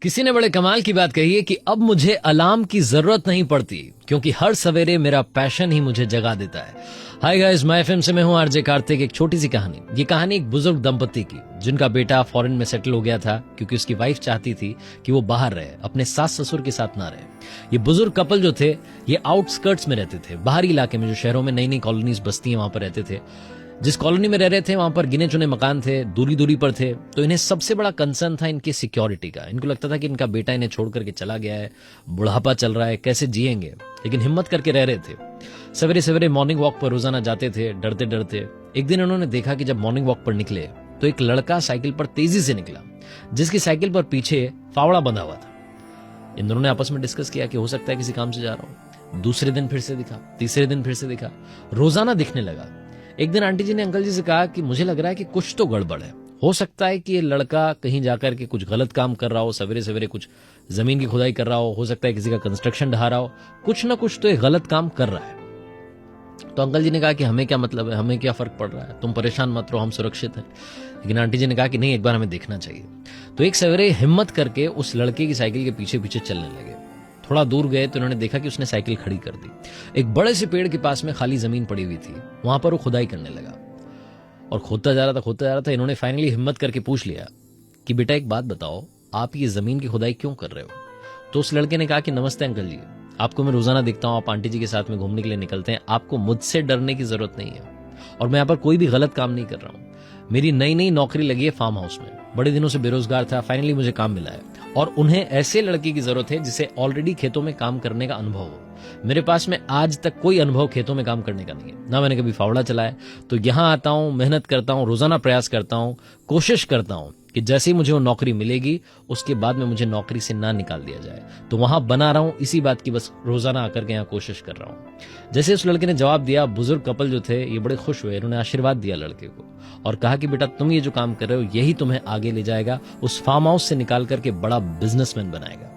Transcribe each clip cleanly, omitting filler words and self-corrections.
किसी ने बड़े कमाल की बात कही है कि अब मुझे अलार्म की जरूरत नहीं पड़ती क्योंकि हर सवेरे मेरा पैशन ही मुझे जगा देता है। हाय गाइस, मैं एफएम से मैं हूं आरजे कार्तिक। एक छोटी सी कहानी। ये कहानी एक बुजुर्ग दंपति की जिनका बेटा फॉरेन में सेटल हो गया था क्योंकि उसकी वाइफ चाहती थी कि वो बाहर रहे, अपने सास ससुर के साथ ना रहे। ये बुजुर्ग कपल जो थे ये आउटस्कर्ट्स में रहते थे, बाहरी इलाके में, जो शहरों में नई नई कॉलोनीज बस्ती है वहां पर रहते थे। जिस कॉलोनी में रह रहे थे वहां पर गिने चुने मकान थे, दूरी दूरी पर थे। तो इन्हें सबसे बड़ा कंसर्न था इनकी सिक्योरिटी का। इनको लगता था कि इनका बेटा इन्हें छोड़ करके चला गया है, बुढ़ापा चल रहा है, कैसे जिएंगे। लेकिन हिम्मत करके रह रहे थे। सवेरे सवेरे मॉर्निंग वॉक पर रोजाना जाते थे, डरते डरते। एक दिन उन्होंने देखा कि जब मॉर्निंग वॉक पर निकले तो एक लड़का साइकिल पर तेजी से निकला, जिसकी साइकिल पर पीछे फावड़ा बंधा हुआ था। इन दोनों ने आपस में डिस्कस किया कि हो सकता है किसी काम से जा रहा हूं। दूसरे दिन फिर से दिखा, तीसरे दिन फिर से दिखा, रोजाना दिखने लगा। एक दिन आंटी जी ने अंकल जी से कहा कि मुझे लग रहा है कि कुछ तो गड़बड़ है। हो सकता है कि ये लड़का कहीं जाकर के कुछ गलत काम कर रहा हो, सवेरे सवेरे कुछ जमीन की खुदाई कर रहा हो सकता है किसी का कंस्ट्रक्शन ढा रहा हो, कुछ ना कुछ तो ये गलत काम कर रहा है। तो अंकल जी ने कहा कि हमें क्या मतलब है, हमें क्या फर्क पड़ रहा है, तुम परेशान मत रहो, हम सुरक्षित हैं। लेकिन आंटी जी ने कहा कि नहीं, एक बार हमें देखना चाहिए। तो एक सवेरे हिम्मत करके उस लड़के की साइकिल के पीछे पीछे चलने लगे। थोड़ा दूर गए तो उन्होंने देखा कि उसने साइकिल खड़ी कर दी। एक बड़े से पेड़ के पास में खाली जमीन पड़ी हुई थी, वहां पर वो खुदाई करने लगा और खोदता जा रहा था। इन्होंने फाइनली हिम्मत करके पूछ लिया कि बेटा एक बात बताओ, आप ये जमीन की खुदाई क्यों कर रहे हो? तो उस लड़के ने कहा कि नमस्ते अंकल जी, आपको मैं रोजाना देखता हूं, आप आंटी जी के साथ में घूमने के लिए निकलते हैं, आपको मुझसे डरने की जरूरत नहीं है और मैं यहाँ पर कोई भी गलत काम नहीं कर रहा हूं। मेरी नई नई नौकरी लगी है फार्म हाउस में, बड़े दिनों से बेरोजगार था, फाइनली मुझे काम मिला है और उन्हें ऐसे लड़के की जरूरत है जिसे ऑलरेडी खेतों में काम करने का अनुभव हो। मेरे पास में आज तक कोई अनुभव खेतों में काम करने का नहीं है, ना मैंने कभी फावड़ा चलाया। तो यहां आता हूं, मेहनत करता हूं, रोजाना प्रयास करता हूं, कोशिश करता हूं कि जैसे ही मुझे वो नौकरी मिलेगी उसके बाद में मुझे नौकरी से ना निकाल दिया जाए। तो वहां बना रहा हूं, इसी बात की बस रोजाना आकर के यहाँ कोशिश कर रहा हूं। जैसे उस लड़के ने जवाब दिया, बुजुर्ग कपल जो थे ये बड़े खुश हुए। इन्होंने आशीर्वाद दिया लड़के को और कहा कि बेटा तुम ये जो काम कर रहे हो यही तुम्हें आगे ले जाएगा, उस फार्म हाउस से निकाल करके बड़ा बिजनेसमैन बनाएगा।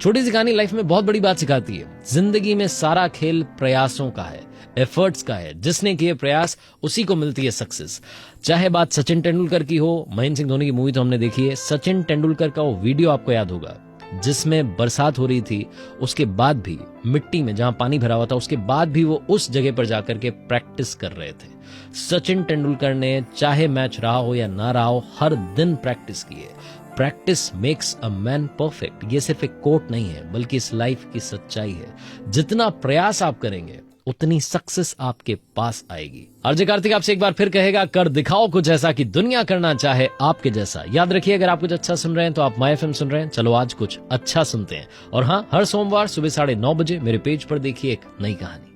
छोटी सी कहानी लाइफ में बहुत बड़ी बात सिखाती है। जिंदगी में सारा खेल प्रयासों का है, एफर्ट्स का है। जिसने किए प्रयास उसी को मिलती है सक्सेस। चाहे बात सचिन तेंदुलकर की हो, महेंद्र सिंह धोनी की मूवी तो हमने देखी है। सचिन तेंदुलकर का वो वीडियो आपको याद होगा जिसमें बरसात हो रही थी, उसके बाद भी मिट्टी में जहां पानी भरा हुआ था, उसके बाद भी वो उस जगह पर जाकर के प्रैक्टिस कर रहे थे। सचिन तेंदुलकर ने चाहे मैच रहा हो या ना रहा हो, हर दिन प्रैक्टिस की है। Practice makes a man perfect. ये सिर्फ एक कोट नहीं है बल्कि इस लाइफ की सच्चाई है। जितना प्रयास आप करेंगे उतनी सक्सेस आपके पास आएगी। आरजे कार्तिक आपसे एक बार फिर कहेगा, कर दिखाओ कुछ ऐसा कि दुनिया करना चाहे आपके जैसा। याद रखिए, अगर आप कुछ अच्छा सुन रहे हैं तो आप माय एफएम सुन रहे हैं। चलो आज कुछ अच्छा सुनते हैं। और हाँ, हर सोमवार सुबह 9:30 बजे मेरे पेज पर देखिए एक नई कहानी।